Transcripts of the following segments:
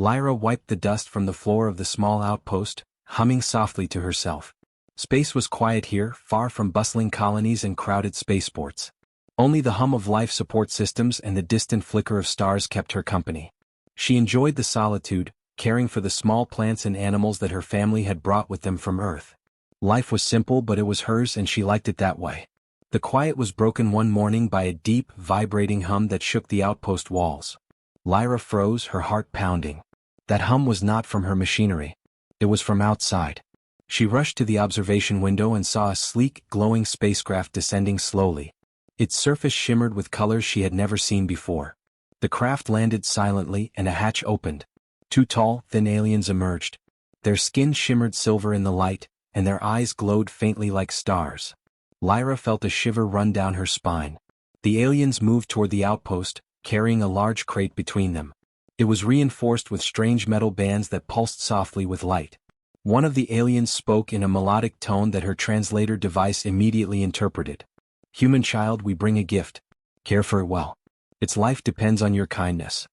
Lyra wiped the dust from the floor of the small outpost, humming softly to herself. Space was quiet here, far from bustling colonies and crowded spaceports. Only the hum of life support systems and the distant flicker of stars kept her company. She enjoyed the solitude, caring for the small plants and animals that her family had brought with them from Earth. Life was simple, but it was hers, and she liked it that way. The quiet was broken one morning by a deep, vibrating hum that shook the outpost walls. Lyra froze, her heart pounding. That hum was not from her machinery. It was from outside. She rushed to the observation window and saw a sleek, glowing spacecraft descending slowly. Its surface shimmered with colors she had never seen before. The craft landed silently, and a hatch opened. Two tall, thin aliens emerged. Their skin shimmered silver in the light, and their eyes glowed faintly like stars. Lyra felt a shiver run down her spine. The aliens moved toward the outpost, carrying a large crate between them. It was reinforced with strange metal bands that pulsed softly with light. One of the aliens spoke in a melodic tone that her translator device immediately interpreted. "Human child, we bring a gift. Care for it well. Its life depends on your kindness."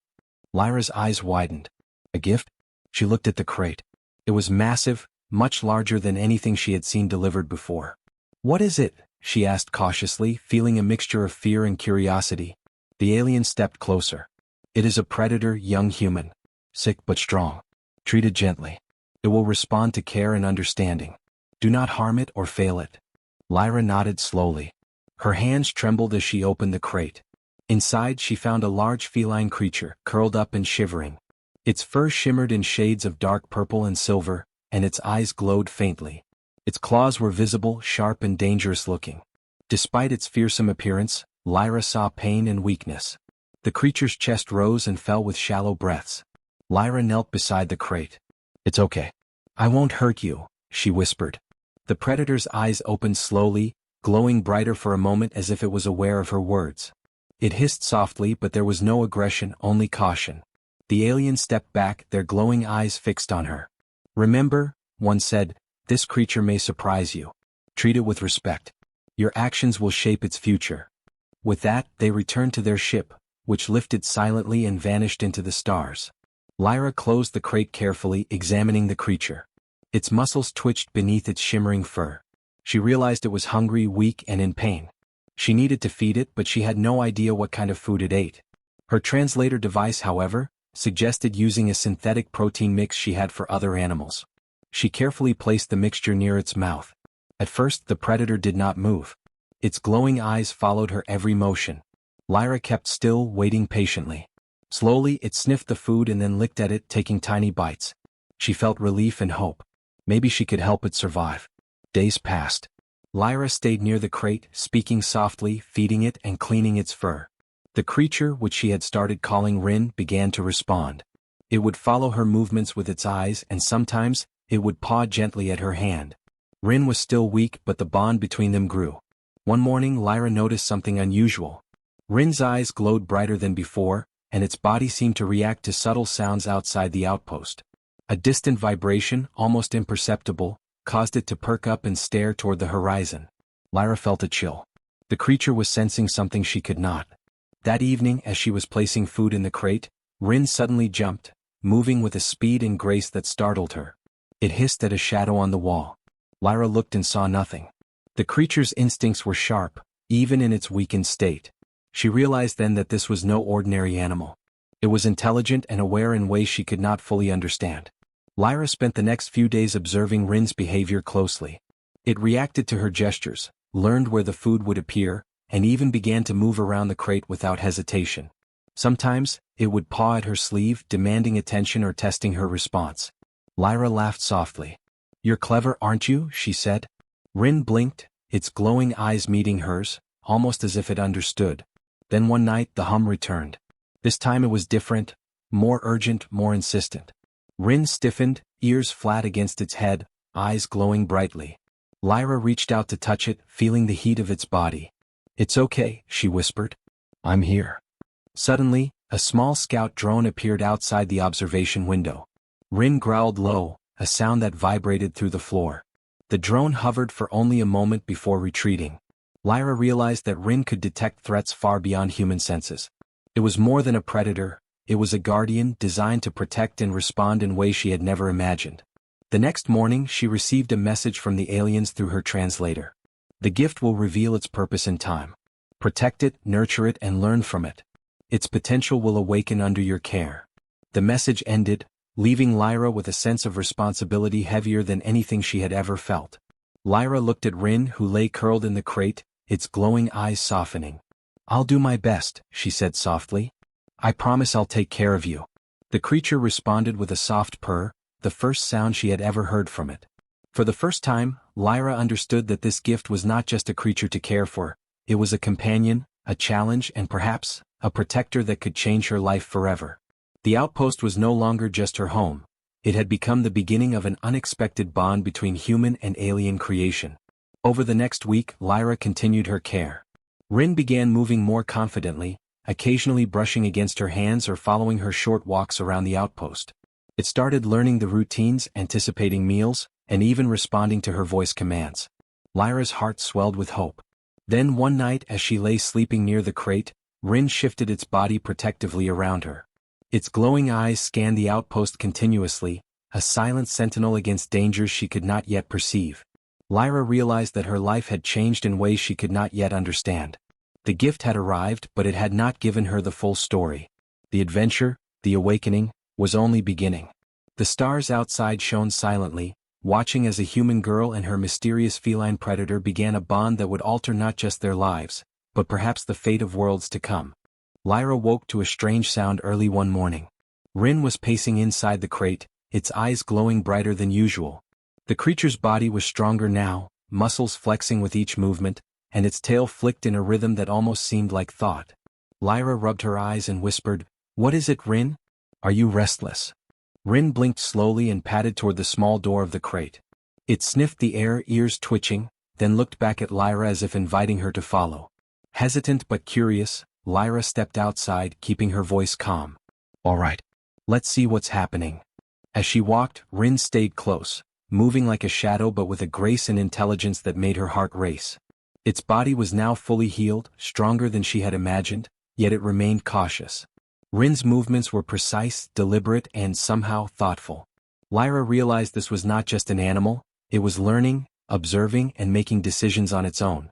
Lyra's eyes widened. A gift? She looked at the crate. It was massive, much larger than anything she had seen delivered before. "What is it?" she asked cautiously, feeling a mixture of fear and curiosity. The alien stepped closer. "It is a predator, young human. Sick but strong. Treat it gently. It will respond to care and understanding. Do not harm it or fail it." Lyra nodded slowly. Her hands trembled as she opened the crate. Inside she found a large feline creature, curled up and shivering. Its fur shimmered in shades of dark purple and silver, and its eyes glowed faintly. Its claws were visible, sharp and dangerous-looking. Despite its fearsome appearance, Lyra saw pain and weakness. The creature's chest rose and fell with shallow breaths. Lyra knelt beside the crate. "It's okay. I won't hurt you," she whispered. The predator's eyes opened slowly, glowing brighter for a moment as if it was aware of her words. It hissed softly, but there was no aggression, only caution. The alien stepped back, their glowing eyes fixed on her. "Remember," one said, "this creature may surprise you. Treat it with respect. Your actions will shape its future." With that, they returned to their ship, which lifted silently and vanished into the stars. Lyra closed the crate carefully, examining the creature. Its muscles twitched beneath its shimmering fur. She realized it was hungry, weak, and in pain. She needed to feed it, but she had no idea what kind of food it ate. Her translator device, however, suggested using a synthetic protein mix she had for other animals. She carefully placed the mixture near its mouth. At first, the predator did not move. Its glowing eyes followed her every motion. Lyra kept still, waiting patiently. Slowly, it sniffed the food and then licked at it, taking tiny bites. She felt relief and hope. Maybe she could help it survive. Days passed. Lyra stayed near the crate, speaking softly, feeding it and cleaning its fur. The creature, which she had started calling Rin, began to respond. It would follow her movements with its eyes, and sometimes, it would paw gently at her hand. Rin was still weak, but the bond between them grew. One morning, Lyra noticed something unusual. Rin's eyes glowed brighter than before, and its body seemed to react to subtle sounds outside the outpost. A distant vibration, almost imperceptible, caused it to perk up and stare toward the horizon. Lyra felt a chill. The creature was sensing something she could not. That evening, as she was placing food in the crate, Rin suddenly jumped, moving with a speed and grace that startled her. It hissed at a shadow on the wall. Lyra looked and saw nothing. The creature's instincts were sharp, even in its weakened state. She realized then that this was no ordinary animal. It was intelligent and aware in ways she could not fully understand. Lyra spent the next few days observing Rin's behavior closely. It reacted to her gestures, learned where the food would appear, and even began to move around the crate without hesitation. Sometimes, it would paw at her sleeve, demanding attention or testing her response. Lyra laughed softly. "You're clever, aren't you?" she said. Rin blinked, its glowing eyes meeting hers, almost as if it understood. Then one night the hum returned. This time it was different, more urgent, more insistent. Rin stiffened, ears flat against its head, eyes glowing brightly. Lyra reached out to touch it, feeling the heat of its body. "It's okay," she whispered. "I'm here." Suddenly, a small scout drone appeared outside the observation window. Rin growled low, a sound that vibrated through the floor. The drone hovered for only a moment before retreating. Lyra realized that Rin could detect threats far beyond human senses. It was more than a predator, It was a guardian designed to protect and respond in ways she had never imagined. The next morning she received a message from the aliens through her translator. The gift will reveal its purpose in time. Protect it, nurture it, and learn from it. Its potential will awaken under your care. The message ended, leaving Lyra with a sense of responsibility heavier than anything she had ever felt. Lyra looked at Rin, who lay curled in the crate, its glowing eyes softening. "I'll do my best," she said softly. "I promise I'll take care of you." The creature responded with a soft purr, the first sound she had ever heard from it. For the first time, Lyra understood that this gift was not just a creature to care for, it was a companion, a challenge, and perhaps, a protector that could change her life forever. The outpost was no longer just her home. It had become the beginning of an unexpected bond between human and alien creation. Over the next week, Lyra continued her care. Rin began moving more confidently, occasionally brushing against her hands or following her short walks around the outpost. It started learning the routines, anticipating meals, and even responding to her voice commands. Lyra's heart swelled with hope. Then one night as she lay sleeping near the crate, Rin shifted its body protectively around her. Its glowing eyes scanned the outpost continuously, a silent sentinel against dangers she could not yet perceive. Lyra realized that her life had changed in ways she could not yet understand. The gift had arrived, but it had not given her the full story. The adventure, the awakening, was only beginning. The stars outside shone silently, watching as a human girl and her mysterious feline predator began a bond that would alter not just their lives, but perhaps the fate of worlds to come. Lyra woke to a strange sound early one morning. Rin was pacing inside the crate, its eyes glowing brighter than usual. The creature's body was stronger now, muscles flexing with each movement, and its tail flicked in a rhythm that almost seemed like thought. Lyra rubbed her eyes and whispered, "What is it, Rin? Are you restless?" Rin blinked slowly and padded toward the small door of the crate. It sniffed the air, ears twitching, then looked back at Lyra as if inviting her to follow. Hesitant but curious, Lyra stepped outside, keeping her voice calm. "All right. Let's see what's happening." As she walked, Rin stayed close, moving like a shadow but with a grace and intelligence that made her heart race. Its body was now fully healed, stronger than she had imagined, yet it remained cautious. Rin's movements were precise, deliberate, and somehow thoughtful. Lyra realized this was not just an animal, it was learning, observing, and making decisions on its own.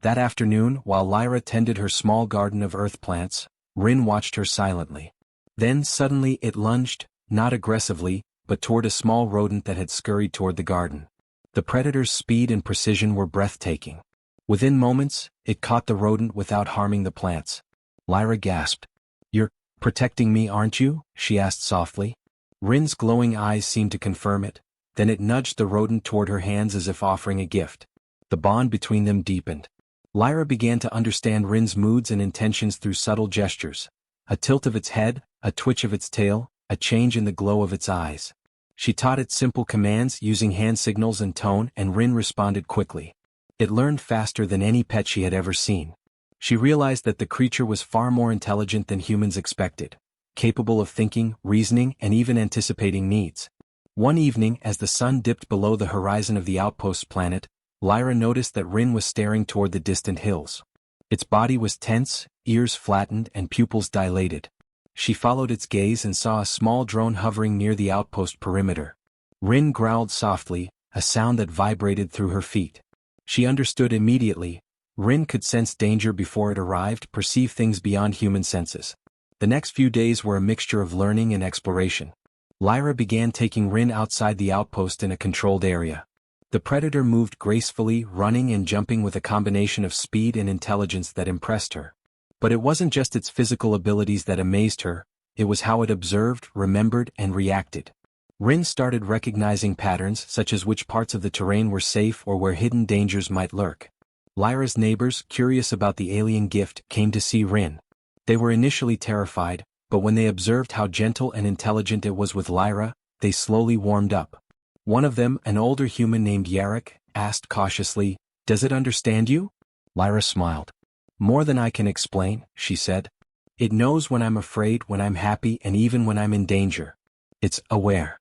That afternoon, while Lyra tended her small garden of earth plants, Rin watched her silently. Then suddenly it lunged, not aggressively, but toward a small rodent that had scurried toward the garden. The predator's speed and precision were breathtaking. Within moments, it caught the rodent without harming the plants. Lyra gasped. "You're protecting me, aren't you?" she asked softly. Rin's glowing eyes seemed to confirm it, then it nudged the rodent toward her hands as if offering a gift. The bond between them deepened. Lyra began to understand Rin's moods and intentions through subtle gestures. A tilt of its head, a twitch of its tail, a change in the glow of its eyes. She taught it simple commands using hand signals and tone, and Rin responded quickly. It learned faster than any pet she had ever seen. She realized that the creature was far more intelligent than humans expected, capable of thinking, reasoning, and even anticipating needs. One evening, as the sun dipped below the horizon of the outpost planet, Lyra noticed that Rin was staring toward the distant hills. Its body was tense, ears flattened, and pupils dilated. She followed its gaze and saw a small drone hovering near the outpost perimeter. Rin growled softly, a sound that vibrated through her feet. She understood immediately. Rin could sense danger before it arrived, perceive things beyond human senses. The next few days were a mixture of learning and exploration. Lyra began taking Rin outside the outpost in a controlled area. The predator moved gracefully, running and jumping with a combination of speed and intelligence that impressed her. But it wasn't just its physical abilities that amazed her, it was how it observed, remembered, and reacted. Rin started recognizing patterns such as which parts of the terrain were safe or where hidden dangers might lurk. Lyra's neighbors, curious about the alien gift, came to see Rin. They were initially terrified, but when they observed how gentle and intelligent it was with Lyra, they slowly warmed up. One of them, an older human named Yarrick, asked cautiously, "Does it understand you?" Lyra smiled. "More than I can explain," she said. "It knows when I'm afraid, when I'm happy, and even when I'm in danger. It's aware."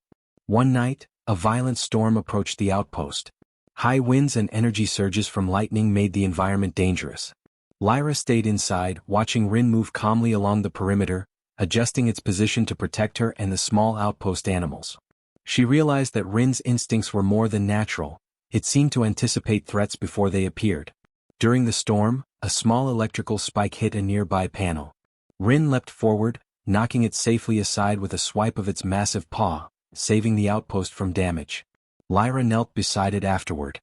One night, a violent storm approached the outpost. High winds and energy surges from lightning made the environment dangerous. Lyra stayed inside, watching Rin move calmly along the perimeter, adjusting its position to protect her and the small outpost animals. She realized that Rin's instincts were more than natural. It seemed to anticipate threats before they appeared. During the storm, a small electrical spike hit a nearby panel. Rin leapt forward, knocking it safely aside with a swipe of its massive paw, saving the outpost from damage. Lyra knelt beside it afterward.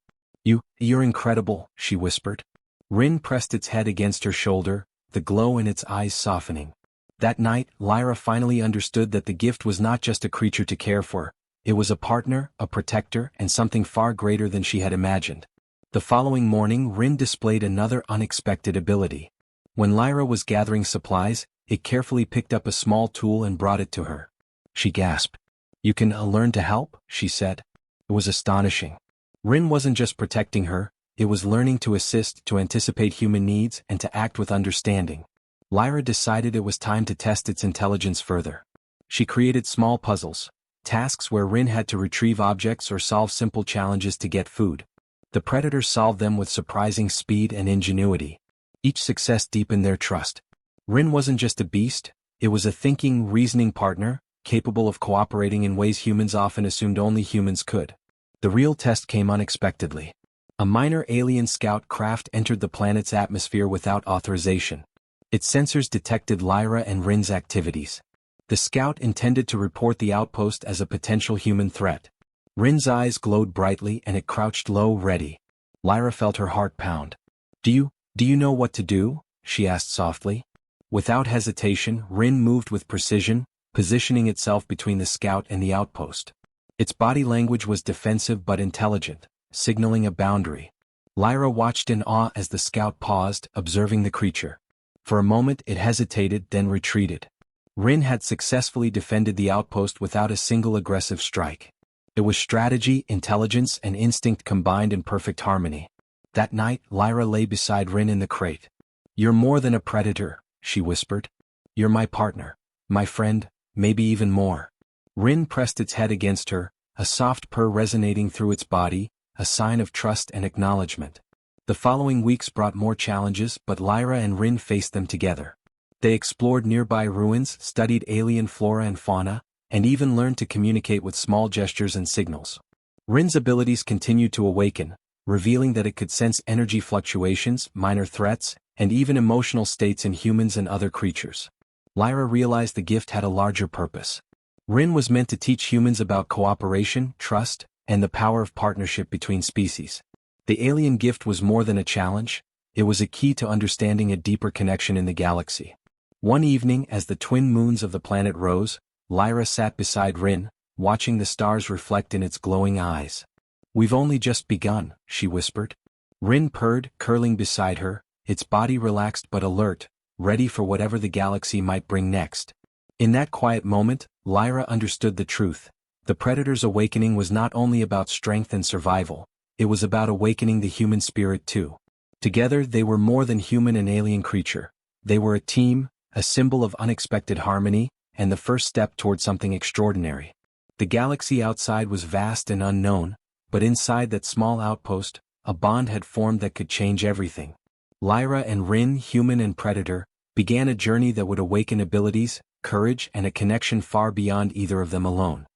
You're incredible," she whispered. Rin pressed its head against her shoulder, the glow in its eyes softening. That night, Lyra finally understood that the gift was not just a creature to care for. It was a partner, a protector, and something far greater than she had imagined. The following morning, Rin displayed another unexpected ability. When Lyra was gathering supplies, it carefully picked up a small tool and brought it to her. She gasped. "You can learn to help?" she said. It was astonishing. Rin wasn't just protecting her, it was learning to assist, to anticipate human needs, and to act with understanding. Lyra decided it was time to test its intelligence further. She created small puzzles, tasks where Rin had to retrieve objects or solve simple challenges to get food. The predators solved them with surprising speed and ingenuity. Each success deepened their trust. Rin wasn't just a beast, it was a thinking, reasoning partner, capable of cooperating in ways humans often assumed only humans could. The real test came unexpectedly. A minor alien scout craft entered the planet's atmosphere without authorization. Its sensors detected Lyra and Rin's activities. The scout intended to report the outpost as a potential human threat. Rin's eyes glowed brightly and it crouched low, ready. Lyra felt her heart pound. Do you know what to do?" she asked softly. Without hesitation, Rin moved with precision, positioning itself between the scout and the outpost. Its body language was defensive but intelligent, signaling a boundary. Lyra watched in awe as the scout paused, observing the creature. For a moment it hesitated, then retreated. Rin had successfully defended the outpost without a single aggressive strike. It was strategy, intelligence, and instinct combined in perfect harmony. That night, Lyra lay beside Rin in the crate. "You're more than a predator," she whispered. "You're my partner, my friend, maybe even more." Rin pressed its head against her, a soft purr resonating through its body, a sign of trust and acknowledgement. The following weeks brought more challenges, but Lyra and Rin faced them together. They explored nearby ruins, studied alien flora and fauna, and even learned to communicate with small gestures and signals. Rin's abilities continued to awaken, revealing that it could sense energy fluctuations, minor threats, and even emotional states in humans and other creatures. Lyra realized the gift had a larger purpose. Rin was meant to teach humans about cooperation, trust, and the power of partnership between species. The alien gift was more than a challenge, it was a key to understanding a deeper connection in the galaxy. One evening, as the twin moons of the planet rose, Lyra sat beside Rin, watching the stars reflect in its glowing eyes. "We've only just begun," she whispered. Rin purred, curling beside her, its body relaxed but alert, ready for whatever the galaxy might bring next. In that quiet moment, Lyra understood the truth. The Predator's awakening was not only about strength and survival, it was about awakening the human spirit too. Together they were more than human and alien creature. They were a team, a symbol of unexpected harmony, and the first step toward something extraordinary. The galaxy outside was vast and unknown, but inside that small outpost, a bond had formed that could change everything. Lyra and Rin, human and predator, began a journey that would awaken abilities, courage, and a connection far beyond either of them alone.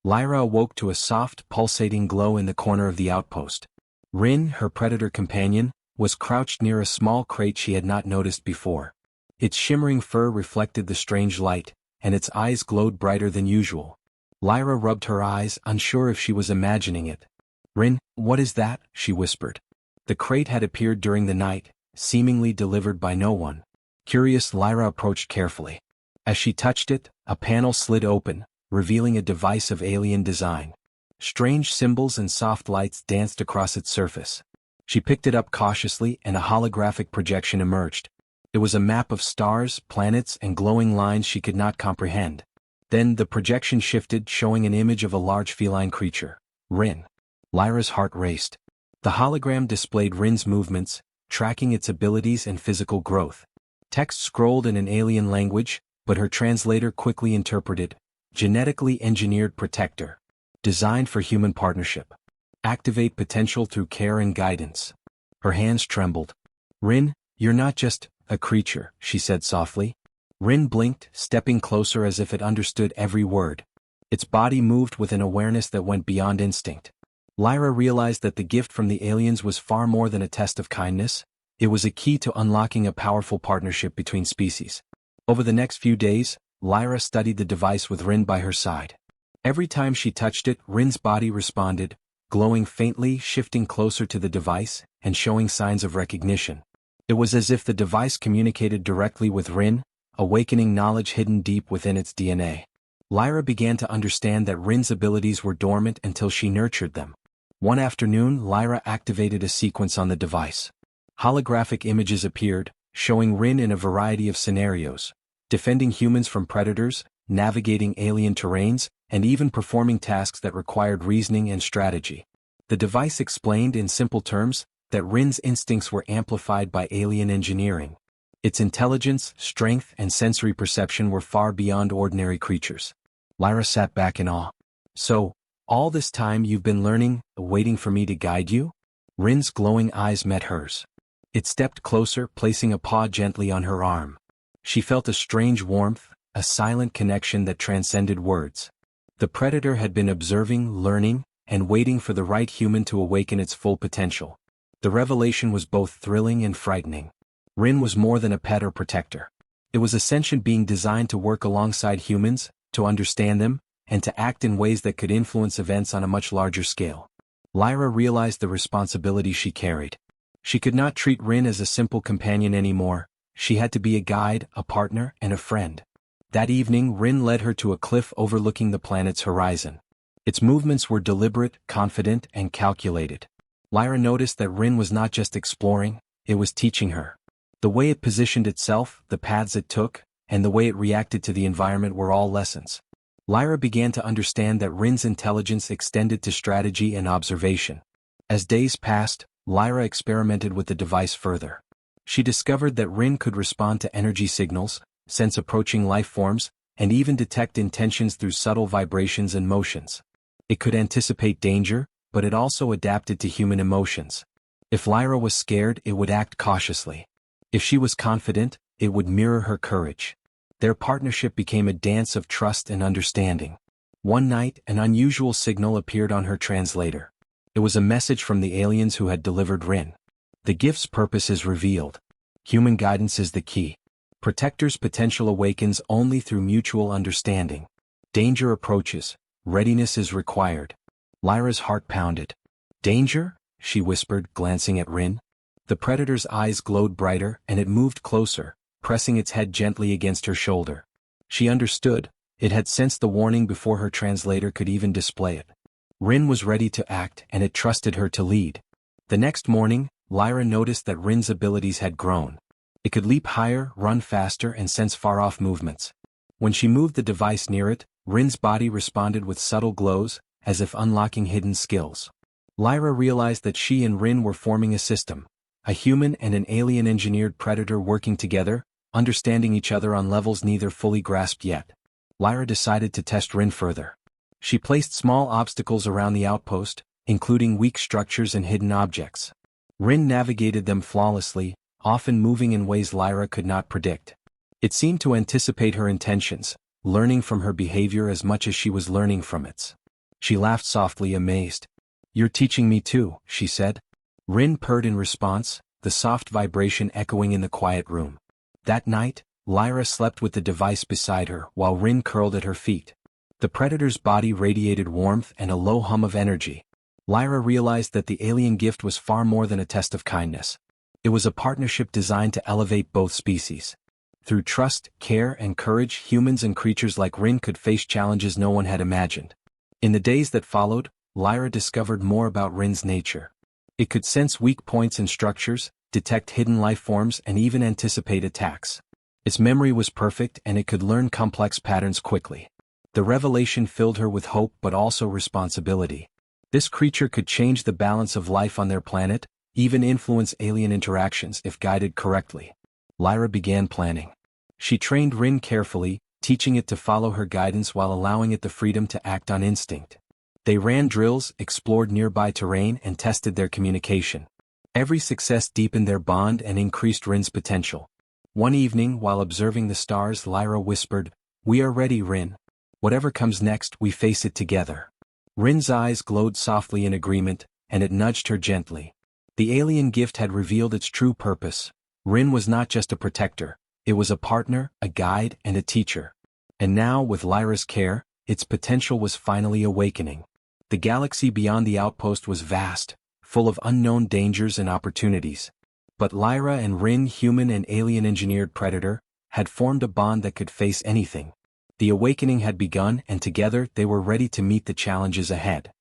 Lyra awoke to a soft, pulsating glow in the corner of the outpost. Rin, her predator companion, was crouched near a small crate she had not noticed before. Its shimmering fur reflected the strange light, and its eyes glowed brighter than usual. Lyra rubbed her eyes, unsure if she was imagining it. "Rin, what is that?" she whispered. The crate had appeared during the night, seemingly delivered by no one. Curious, Lyra approached carefully. As she touched it, a panel slid open, revealing a device of alien design. Strange symbols and soft lights danced across its surface. She picked it up cautiously and a holographic projection emerged. It was a map of stars, planets, and glowing lines she could not comprehend. Then the projection shifted, showing an image of a large feline creature. Rin. Lyra's heart raced. The hologram displayed Rin's movements, tracking its abilities and physical growth. Text scrolled in an alien language, but her translator quickly interpreted, "Genetically engineered protector. Designed for human partnership. Activate potential through care and guidance." Her hands trembled. "Rin, you're not just a creature," she said softly. Rin blinked, stepping closer as if it understood every word. Its body moved with an awareness that went beyond instinct. Lyra realized that the gift from the aliens was far more than a test of kindness. It was a key to unlocking a powerful partnership between species. Over the next few days, Lyra studied the device with Rin by her side. Every time she touched it, Rin's body responded, glowing faintly, shifting closer to the device, and showing signs of recognition. It was as if the device communicated directly with Rin, awakening knowledge hidden deep within its DNA. Lyra began to understand that Rin's abilities were dormant until she nurtured them. One afternoon, Lyra activated a sequence on the device. Holographic images appeared, showing Rin in a variety of scenarios, defending humans from predators, navigating alien terrains, and even performing tasks that required reasoning and strategy. The device explained in simple terms that Rin's instincts were amplified by alien engineering. Its intelligence, strength, and sensory perception were far beyond ordinary creatures. Lyra sat back in awe. "So, all this time you've been learning, waiting for me to guide you?" Rin's glowing eyes met hers. It stepped closer, placing a paw gently on her arm. She felt a strange warmth, a silent connection that transcended words. The predator had been observing, learning, and waiting for the right human to awaken its full potential. The revelation was both thrilling and frightening. Rin was more than a pet or protector. It was a sentient being designed to work alongside humans, to understand them, and to act in ways that could influence events on a much larger scale. Lyra realized the responsibility she carried. She could not treat Rin as a simple companion anymore. She had to be a guide, a partner, and a friend. That evening, Rin led her to a cliff overlooking the planet's horizon. Its movements were deliberate, confident, and calculated. Lyra noticed that Rin was not just exploring, it was teaching her. The way it positioned itself, the paths it took, and the way it reacted to the environment were all lessons. Lyra began to understand that Rin's intelligence extended to strategy and observation. As days passed, Lyra experimented with the device further. She discovered that Rin could respond to energy signals, sense approaching life forms, and even detect intentions through subtle vibrations and motions. It could anticipate danger, but it also adapted to human emotions. If Lyra was scared, it would act cautiously. If she was confident, it would mirror her courage. Their partnership became a dance of trust and understanding. One night, an unusual signal appeared on her translator. It was a message from the aliens who had delivered Rin. The gift's purpose is revealed. Human guidance is the key. Protector's potential awakens only through mutual understanding. Danger approaches. Readiness is required. Lyra's heart pounded. "Danger?" she whispered, glancing at Rin. The predator's eyes glowed brighter, and it moved closer, pressing its head gently against her shoulder. She understood. It had sensed the warning before her translator could even display it. Rin was ready to act, and it trusted her to lead. The next morning, Lyra noticed that Rin's abilities had grown. It could leap higher, run faster, and sense far-off movements. When she moved the device near it, Rin's body responded with subtle glows, as if unlocking hidden skills. Lyra realized that she and Rin were forming a system, a human and an alien-engineered predator working together, understanding each other on levels neither fully grasped yet. Lyra decided to test Rin further. She placed small obstacles around the outpost, including weak structures and hidden objects. Rin navigated them flawlessly, often moving in ways Lyra could not predict. It seemed to anticipate her intentions, learning from her behavior as much as she was learning from its. She laughed softly, amazed. "You're teaching me too," she said. Rin purred in response, the soft vibration echoing in the quiet room. That night, Lyra slept with the device beside her while Rin curled at her feet. The predator's body radiated warmth and a low hum of energy. Lyra realized that the alien gift was far more than a test of kindness. It was a partnership designed to elevate both species. Through trust, care, and courage, humans and creatures like Rin could face challenges no one had imagined. In the days that followed, Lyra discovered more about Rin's nature. It could sense weak points in structures, detect hidden life forms, and even anticipate attacks. Its memory was perfect, and it could learn complex patterns quickly. The revelation filled her with hope but also responsibility. This creature could change the balance of life on their planet, even influence alien interactions if guided correctly. Lyra began planning. She trained Rin carefully, teaching it to follow her guidance while allowing it the freedom to act on instinct. They ran drills, explored nearby terrain, and tested their communication. Every success deepened their bond and increased Rin's potential. One evening, while observing the stars, Lyra whispered, "We are ready, Rin. Whatever comes next, we face it together." Rin's eyes glowed softly in agreement, and it nudged her gently. The alien gift had revealed its true purpose. Rin was not just a protector, it was a partner, a guide, and a teacher. And now, with Lyra's care, its potential was finally awakening. The galaxy beyond the outpost was vast, full of unknown dangers and opportunities. But Lyra and Rin, human and alien-engineered predator, had formed a bond that could face anything. The awakening had begun, and together they were ready to meet the challenges ahead.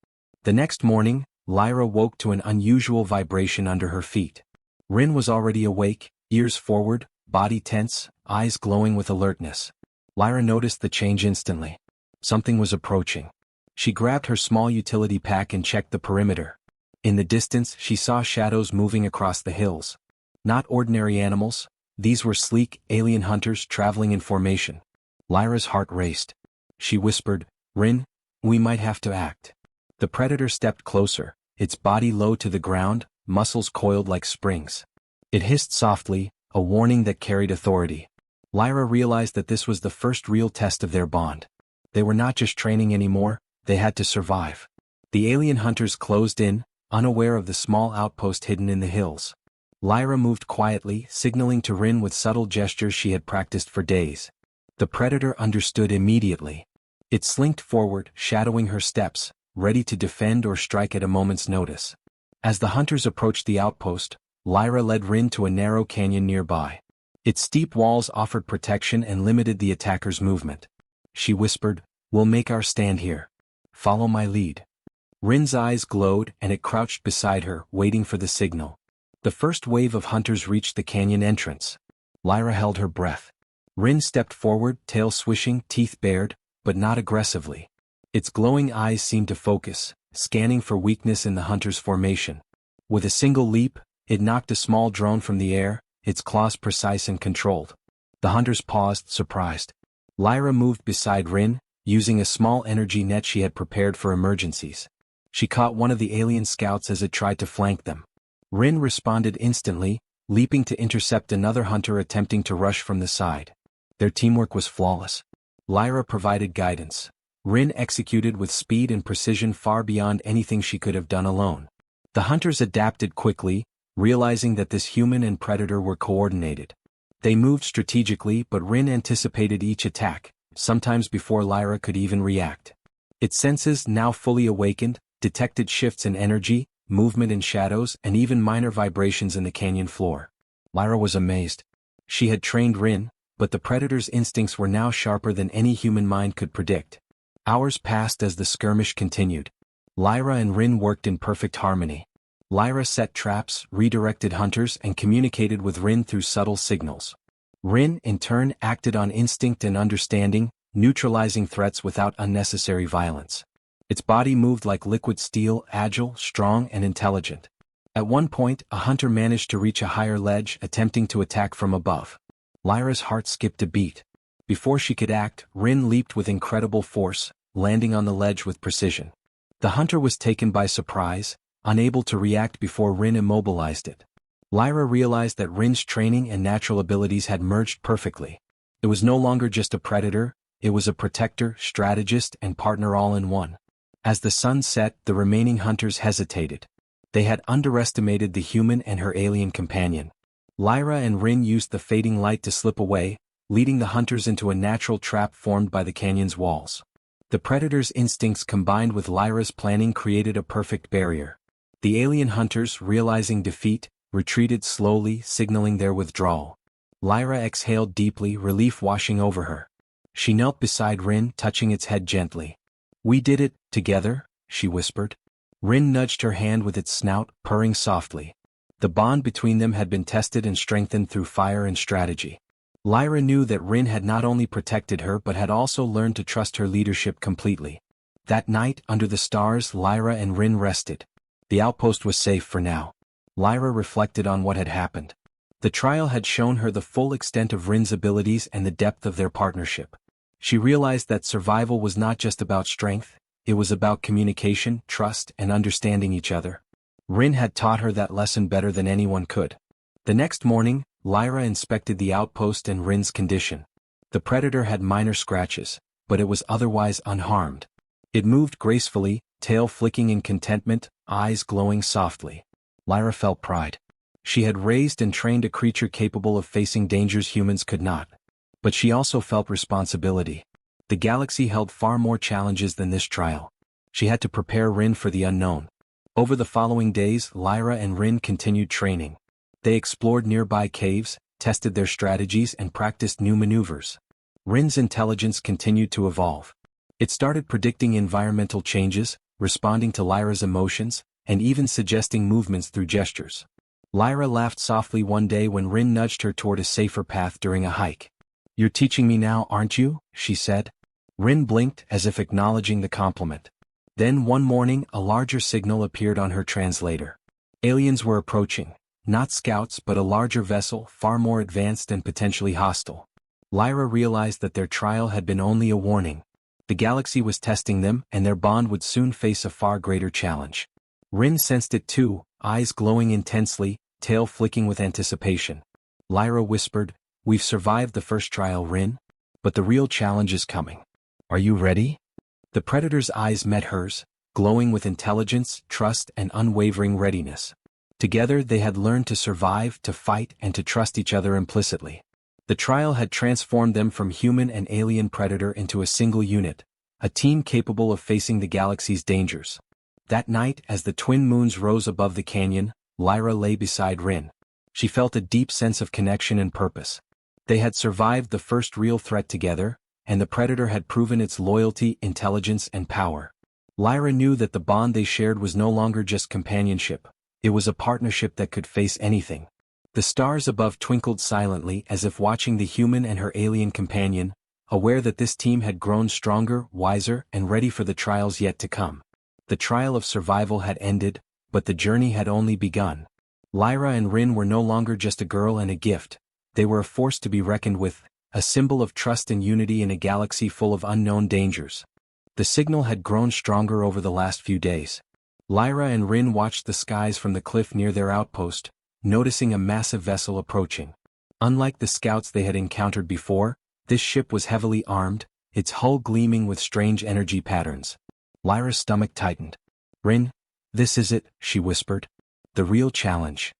The next morning, Lyra woke to an unusual vibration under her feet. Rin was already awake, ears forward, body tense, eyes glowing with alertness. Lyra noticed the change instantly. Something was approaching. She grabbed her small utility pack and checked the perimeter. In the distance, she saw shadows moving across the hills. Not ordinary animals, these were sleek, alien hunters traveling in formation. Lyra's heart raced. She whispered, "Rin, we might have to act." The predator stepped closer, its body low to the ground, muscles coiled like springs. It hissed softly, a warning that carried authority. Lyra realized that this was the first real test of their bond. They were not just training anymore, they had to survive. The alien hunters closed in, unaware of the small outpost hidden in the hills. Lyra moved quietly, signaling to Rin with subtle gestures she had practiced for days. The predator understood immediately. It slinked forward, shadowing her steps, ready to defend or strike at a moment's notice. As the hunters approached the outpost, Lyra led Rin to a narrow canyon nearby. Its steep walls offered protection and limited the attacker's movement. She whispered, "We'll make our stand here. Follow my lead." Rin's eyes glowed, and it crouched beside her, waiting for the signal. The first wave of hunters reached the canyon entrance. Lyra held her breath. Rin stepped forward, tail swishing, teeth bared, but not aggressively. Its glowing eyes seemed to focus, scanning for weakness in the hunter's formation. With a single leap, it knocked a small drone from the air, its claws precise and controlled. The hunters paused, surprised. Lyra moved beside Rin, using a small energy net she had prepared for emergencies. She caught one of the alien scouts as it tried to flank them. Rin responded instantly, leaping to intercept another hunter attempting to rush from the side. Their teamwork was flawless. Lyra provided guidance. Rin executed with speed and precision far beyond anything she could have done alone. The hunters adapted quickly, realizing that this human and predator were coordinated. They moved strategically, but Rin anticipated each attack, sometimes before Lyra could even react. Its senses, now fully awakened, detected shifts in energy, movement in shadows, and even minor vibrations in the canyon floor. Lyra was amazed. She had trained Rin, but the predator's instincts were now sharper than any human mind could predict. Hours passed as the skirmish continued. Lyra and Rin worked in perfect harmony. Lyra set traps, redirected hunters, and communicated with Rin through subtle signals. Rin, in turn, acted on instinct and understanding, neutralizing threats without unnecessary violence. Its body moved like liquid steel, agile, strong, and intelligent. At one point, a hunter managed to reach a higher ledge, attempting to attack from above. Lyra's heart skipped a beat. Before she could act, Rin leaped with incredible force, landing on the ledge with precision. The hunter was taken by surprise, unable to react before Rin immobilized it. Lyra realized that Rin's training and natural abilities had merged perfectly. It was no longer just a predator, it was a protector, strategist, and partner all in one. As the sun set, the remaining hunters hesitated. They had underestimated the human and her alien companion. Lyra and Rin used the fading light to slip away, leading the hunters into a natural trap formed by the canyon's walls. The predator's instincts combined with Lyra's planning created a perfect barrier. The alien hunters, realizing defeat, retreated slowly, signaling their withdrawal. Lyra exhaled deeply, relief washing over her. She knelt beside Rin, touching its head gently. "We did it, together," she whispered. Rin nudged her hand with its snout, purring softly. The bond between them had been tested and strengthened through fire and strategy. Lyra knew that Rin had not only protected her but had also learned to trust her leadership completely. That night, under the stars, Lyra and Rin rested. The outpost was safe for now. Lyra reflected on what had happened. The trial had shown her the full extent of Rin's abilities and the depth of their partnership. She realized that survival was not just about strength, it was about communication, trust, and understanding each other. Rin had taught her that lesson better than anyone could. The next morning, Lyra inspected the outpost and Rin's condition. The predator had minor scratches, but it was otherwise unharmed. It moved gracefully, tail flicking in contentment, eyes glowing softly. Lyra felt pride. She had raised and trained a creature capable of facing dangers humans could not. But she also felt responsibility. The galaxy held far more challenges than this trial. She had to prepare Rin for the unknown. Over the following days, Lyra and Rin continued training. They explored nearby caves, tested their strategies and practiced new maneuvers. Rin's intelligence continued to evolve. It started predicting environmental changes, responding to Lyra's emotions, and even suggesting movements through gestures. Lyra laughed softly one day when Rin nudged her toward a safer path during a hike. "You're teaching me now, aren't you?" she said. Rin blinked as if acknowledging the compliment. Then one morning a larger signal appeared on her translator. Aliens were approaching, not scouts but a larger vessel far more advanced and potentially hostile. Lyra realized that their trial had been only a warning. The galaxy was testing them and their bond would soon face a far greater challenge. Rin sensed it too, eyes glowing intensely, tail flicking with anticipation. Lyra whispered, "We've survived the first trial, Rin. But the real challenge is coming. Are you ready?" The predator's eyes met hers, glowing with intelligence, trust, and unwavering readiness. Together they had learned to survive, to fight, and to trust each other implicitly. The trial had transformed them from human and alien predator into a single unit, a team capable of facing the galaxy's dangers. That night, as the twin moons rose above the canyon, Lyra lay beside Rin. She felt a deep sense of connection and purpose. They had survived the first real threat together, and the predator had proven its loyalty, intelligence, and power. Lyra knew that the bond they shared was no longer just companionship. It was a partnership that could face anything. The stars above twinkled silently as if watching the human and her alien companion, aware that this team had grown stronger, wiser, and ready for the trials yet to come. The trial of survival had ended, but the journey had only begun. Lyra and Rin were no longer just a girl and a gift. They were a force to be reckoned with, a symbol of trust and unity in a galaxy full of unknown dangers. The signal had grown stronger over the last few days. Lyra and Rin watched the skies from the cliff near their outpost, noticing a massive vessel approaching. Unlike the scouts they had encountered before, this ship was heavily armed, its hull gleaming with strange energy patterns. Lyra's stomach tightened. "Rin, this is it," she whispered. "The real challenge."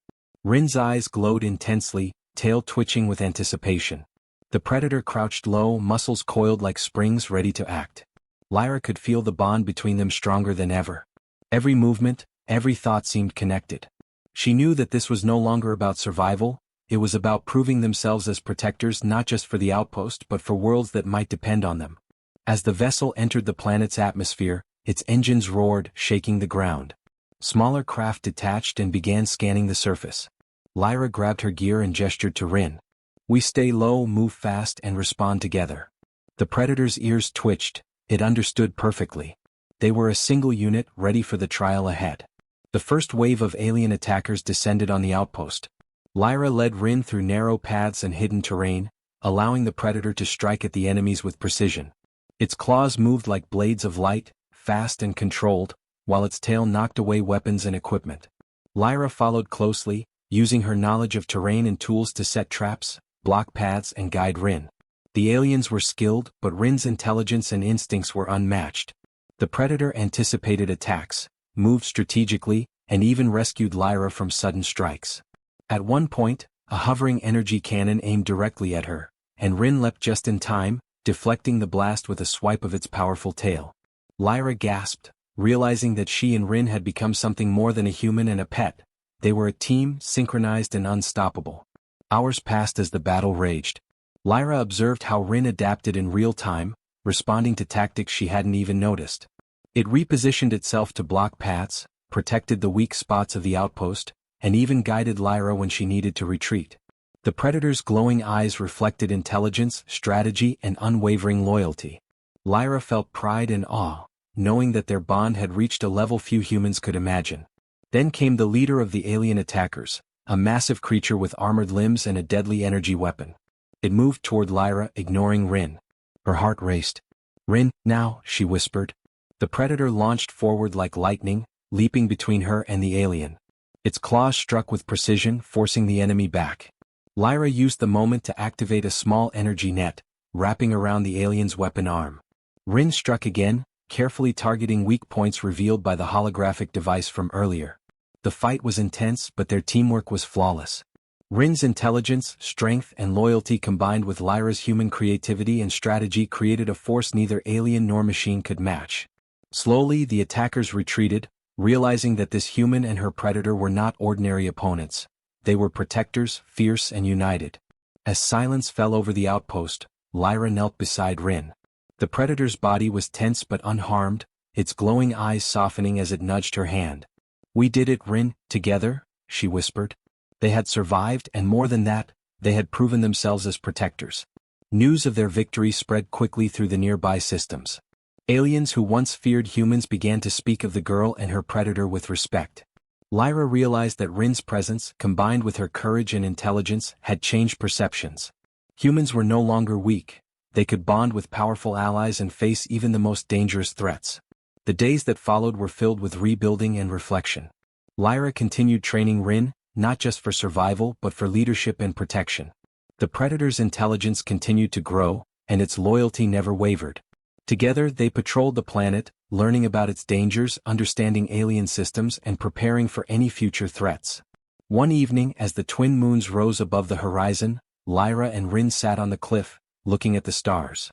Rin's eyes glowed intensely, tail twitching with anticipation. The predator crouched low, muscles coiled like springs ready to act. Lyra could feel the bond between them stronger than ever. Every movement, every thought seemed connected. She knew that this was no longer about survival, it was about proving themselves as protectors not just for the outpost but for worlds that might depend on them. As the vessel entered the planet's atmosphere, its engines roared, shaking the ground. Smaller craft detached and began scanning the surface. Lyra grabbed her gear and gestured to Rin. "We stay low, move fast, and respond together." The predator's ears twitched, it understood perfectly. They were a single unit, ready for the trial ahead. The first wave of alien attackers descended on the outpost. Lyra led Rin through narrow paths and hidden terrain, allowing the predator to strike at the enemies with precision. Its claws moved like blades of light, fast and controlled, while its tail knocked away weapons and equipment. Lyra followed closely, using her knowledge of terrain and tools to set traps, block paths and guide Rin. The aliens were skilled, but Rin's intelligence and instincts were unmatched. The predator anticipated attacks, moved strategically, and even rescued Lyra from sudden strikes. At one point, a hovering energy cannon aimed directly at her, and Rin leapt just in time, deflecting the blast with a swipe of its powerful tail. Lyra gasped, realizing that she and Rin had become something more than a human and a pet. They were a team, synchronized and unstoppable. Hours passed as the battle raged. Lyra observed how Rin adapted in real time, responding to tactics she hadn't even noticed. It repositioned itself to block paths, protected the weak spots of the outpost, and even guided Lyra when she needed to retreat. The predator's glowing eyes reflected intelligence, strategy, and unwavering loyalty. Lyra felt pride and awe, knowing that their bond had reached a level few humans could imagine. Then came the leader of the alien attackers, a massive creature with armored limbs and a deadly energy weapon. It moved toward Lyra, ignoring Rin. Her heart raced. "Rin, now," she whispered. The predator launched forward like lightning, leaping between her and the alien. Its claws struck with precision, forcing the enemy back. Lyra used the moment to activate a small energy net, wrapping around the alien's weapon arm. Rin struck again, carefully targeting weak points revealed by the holographic device from earlier. The fight was intense, but their teamwork was flawless. Rin's intelligence, strength, and loyalty combined with Lyra's human creativity and strategy created a force neither alien nor machine could match. Slowly, the attackers retreated, realizing that this human and her predator were not ordinary opponents. They were protectors, fierce and united. As silence fell over the outpost, Lyra knelt beside Rin. The predator's body was tense but unharmed, its glowing eyes softening as it nudged her hand. "We did it, Rin, together," she whispered. They had survived, and more than that, they had proven themselves as protectors. News of their victory spread quickly through the nearby systems. Aliens who once feared humans began to speak of the girl and her predator with respect. Lyra realized that Rin's presence, combined with her courage and intelligence, had changed perceptions. Humans were no longer weak. They could bond with powerful allies and face even the most dangerous threats. The days that followed were filled with rebuilding and reflection. Lyra continued training Rin, not just for survival but for leadership and protection. The predator's intelligence continued to grow, and its loyalty never wavered. Together they patrolled the planet, learning about its dangers, understanding alien systems, and preparing for any future threats. One evening, as the twin moons rose above the horizon, Lyra and Rin sat on the cliff, looking at the stars.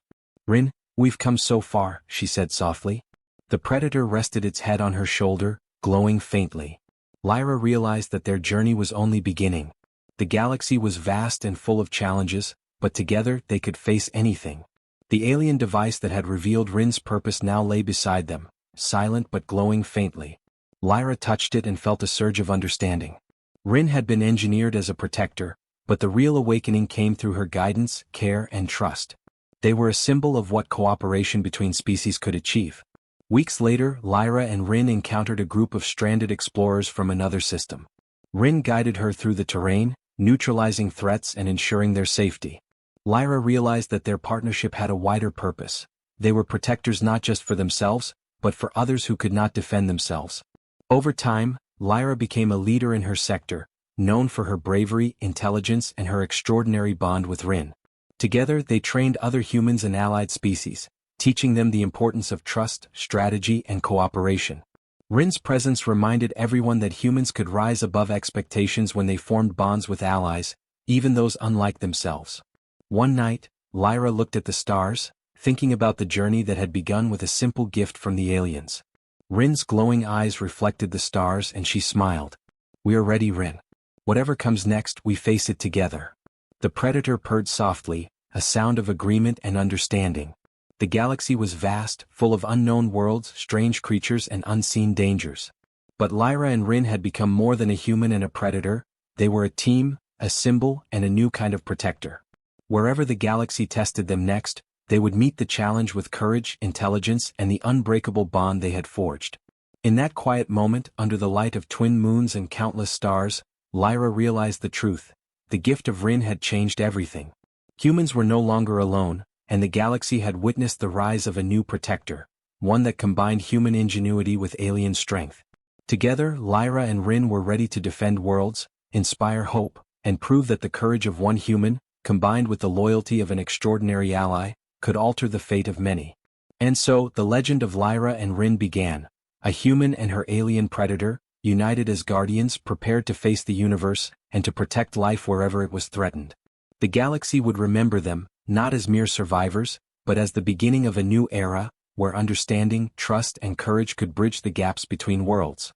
"Rin, we've come so far," she said softly. The predator rested its head on her shoulder, glowing faintly. Lyra realized that their journey was only beginning. The galaxy was vast and full of challenges, but together they could face anything. The alien device that had revealed Rin's purpose now lay beside them, silent but glowing faintly. Lyra touched it and felt a surge of understanding. Rin had been engineered as a protector, but the real awakening came through her guidance, care, and trust. They were a symbol of what cooperation between species could achieve. Weeks later, Lyra and Rin encountered a group of stranded explorers from another system. Rin guided her through the terrain, neutralizing threats and ensuring their safety. Lyra realized that their partnership had a wider purpose. They were protectors not just for themselves, but for others who could not defend themselves. Over time, Lyra became a leader in her sector, known for her bravery, intelligence, and her extraordinary bond with Rin. Together they trained other humans and allied species, teaching them the importance of trust, strategy, and cooperation. Rin's presence reminded everyone that humans could rise above expectations when they formed bonds with allies, even those unlike themselves. One night, Lyra looked at the stars, thinking about the journey that had begun with a simple gift from the aliens. Rin's glowing eyes reflected the stars and she smiled. "We are ready, Rin. Whatever comes next, we face it together." The predator purred softly, a sound of agreement and understanding. The galaxy was vast, full of unknown worlds, strange creatures, and unseen dangers. But Lyra and Rin had become more than a human and a predator. They were a team, a symbol, and a new kind of protector. Wherever the galaxy tested them next, they would meet the challenge with courage, intelligence, and the unbreakable bond they had forged. In that quiet moment, under the light of twin moons and countless stars, Lyra realized the truth. The gift of Rin had changed everything. Humans were no longer alone, and the galaxy had witnessed the rise of a new protector, one that combined human ingenuity with alien strength. Together, Lyra and Rin were ready to defend worlds, inspire hope, and prove that the courage of one human, combined with the loyalty of an extraordinary ally, could alter the fate of many. And so, the legend of Lyra and Rin began, a human and her alien predator, united as guardians, prepared to face the universe, and to protect life wherever it was threatened. The galaxy would remember them, not as mere survivors, but as the beginning of a new era, where understanding, trust, and courage could bridge the gaps between worlds.